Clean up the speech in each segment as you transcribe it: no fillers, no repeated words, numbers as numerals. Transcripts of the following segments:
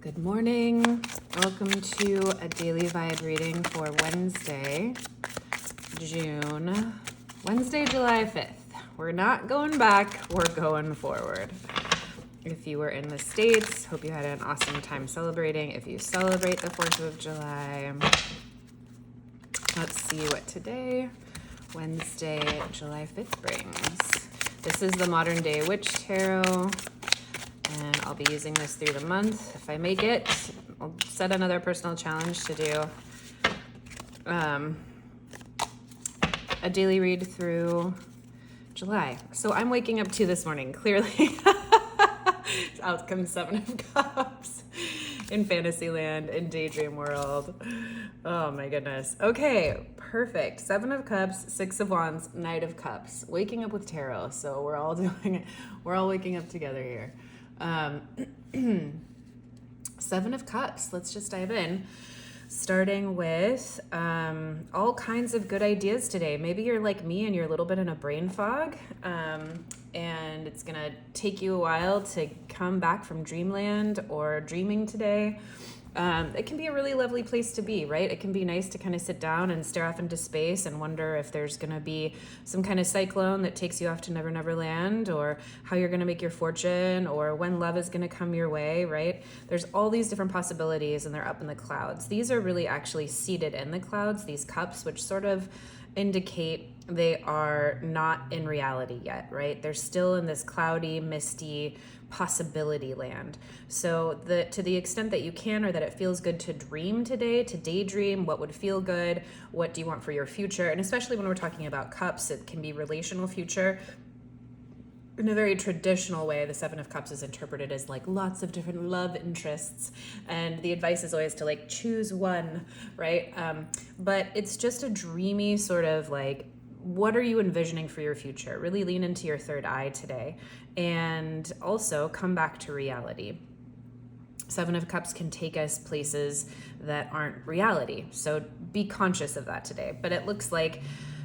Good morning. Welcome to a daily vibe reading for Wednesday, July 5th. We're not going back, we're going forward. If you were in the States, hope you had an awesome time celebrating. If you celebrate the 4th of July, let's see what today, Wednesday, July 5th brings. This is the Modern Day Witch Tarot. And I'll be using this through the month. If I make it, I'll set another personal challenge to do a daily read through July. So I'm waking up to this morning, clearly. Out comes Seven of Cups in Fantasyland, in Daydream World. Oh my goodness. Okay, perfect. Seven of Cups, Six of Wands, Knight of Cups. Waking up with tarot. So we're all doing it. We're all waking up together here. Seven of Cups. Let's just dive in. Starting with all kinds of good ideas today. Maybe you're like me and you're a little bit in a brain fog, and it's gonna take you a while to come back from dreamland or dreaming today. It can be a really lovely place to be, right? It can be nice to kind of sit down and stare off into space and wonder if there's going to be some kind of cyclone that takes you off to Never Never Land, or how you're going to make your fortune, or when love is going to come your way, right? There's all these different possibilities and they're up in the clouds. These are really actually seated in the clouds, these cups, which sort of indicate they are not in reality yet, right? They're still in this cloudy, misty possibility land. So to the extent that you can, or that it feels good to dream today, to daydream, what would feel good, what do you want for your future? And especially when we're talking about cups, it can be relational future. In a very traditional way, the Seven of Cups is interpreted as like lots of different love interests, and the advice is always to like choose one, right? But it's just a dreamy sort of like, what are you envisioning for your future? Really lean into your third eye today, and also come back to reality. Seven of Cups can take us places that aren't reality, so be conscious of that today. But it looks like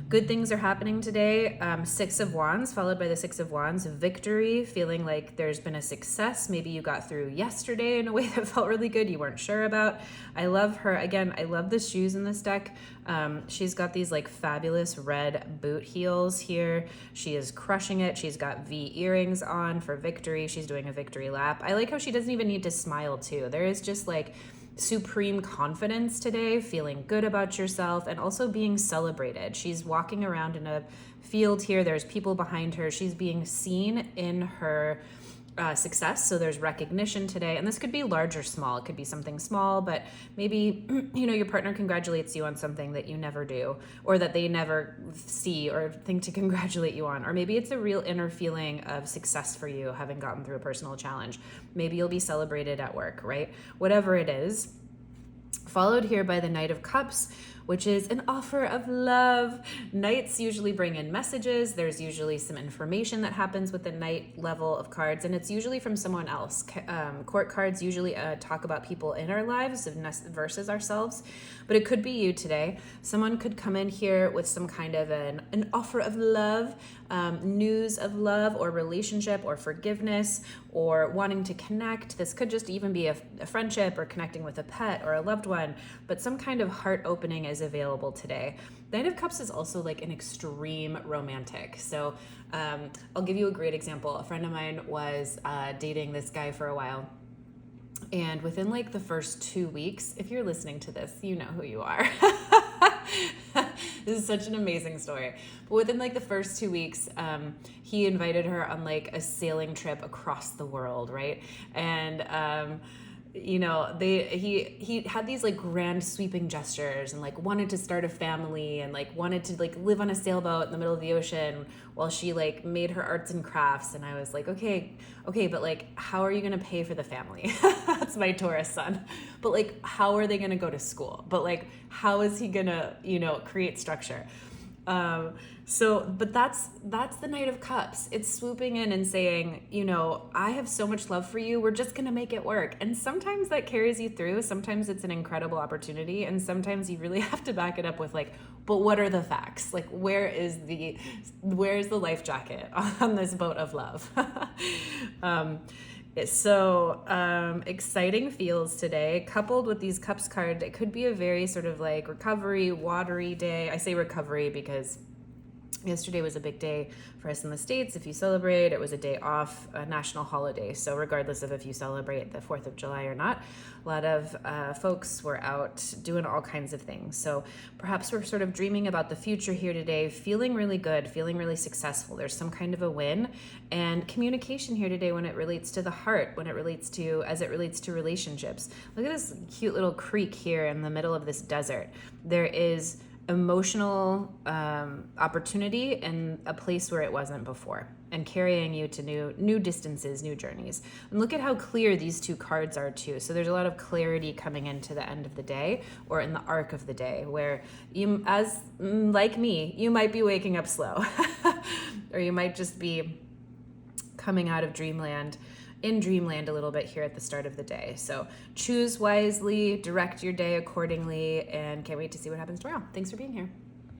good things are happening today. Six of Wands followed by the Six of Wands. Victory, feeling like there's been a success. Maybe you got through yesterday in a way that felt really good, you weren't sure about. I love her. Again, I love the shoes in this deck. She's got these like fabulous red boot heels here. She is crushing it. She's got V earrings on for victory. She's doing a victory lap. I like how she doesn't even need to smile too. There is just like supreme confidence today, feeling good about yourself, and also being celebrated. She's walking around in a field here. There's people behind her. She's being seen in her success. So there's recognition today, and this could be large or small. It could be something small, but maybe your partner congratulates you on something that you never do, or that they never see or think to congratulate you on. Or maybe it's a real inner feeling of success for you, having gotten through a personal challenge. Maybe you'll be celebrated at work, right? Whatever it is. Followed here by the Knight of Cups, which is an offer of love. Knights usually bring in messages. There's usually some information that happens with the Knight level of cards, and it's usually from someone else. Court cards usually talk about people in our lives versus ourselves, but it could be you today. Someone could come in here with some kind of an offer of love, news of love or relationship or forgiveness, or wanting to connect. This could just even be a friendship, or connecting with a pet or a loved one, but some kind of heart opening is available today. The Knight of Cups is also like an extreme romantic. So I'll give you a great example. A friend of mine was dating this guy for a while. And within like the first 2 weeks, if you're listening to this, you know who you are. This is such an amazing story. But within like the first 2 weeks, he invited her on like a sailing trip across the world, right? And he had these like grand sweeping gestures, and like wanted to start a family, and like wanted to like live on a sailboat in the middle of the ocean while she like made her arts and crafts. And I was like, okay, but like, how are you going to pay for the family? That's my Taurus sun. But like, how are they going to go to school? But like, how is he going to, create structure? But that's the Knight of Cups. It's swooping in and saying, I have so much love for you. We're just going to make it work. And sometimes that carries you through. Sometimes it's an incredible opportunity. And sometimes you really have to back it up with like, but what are the facts? Like, where's the life jacket on this boat of love? Exciting feels today, coupled with these cups card. It could be a very sort of like recovery, watery day. I say recovery because yesterday was a big day for us in the States. If you celebrate, it was a day off, a national holiday. So regardless of if you celebrate the 4th of July or not, a lot of folks were out doing all kinds of things. So perhaps we're sort of dreaming about the future here today, feeling really good, feeling really successful. There's some kind of a win, and communication here today when it relates to the heart, when it relates to, as it relates to relationships. Look at this cute little creek here in the middle of this desert. There is emotional opportunity in a place where it wasn't before, and carrying you to new distances, new journeys. And look at how clear these two cards are too. So there's a lot of clarity coming into the end of the day, or in the arc of the day, where you, as like me, you might be waking up slow or you might just be coming out of dreamland, in dreamland a little bit here at the start of the day. So choose wisely, direct your day accordingly, and can't wait to see what happens tomorrow. Thanks for being here.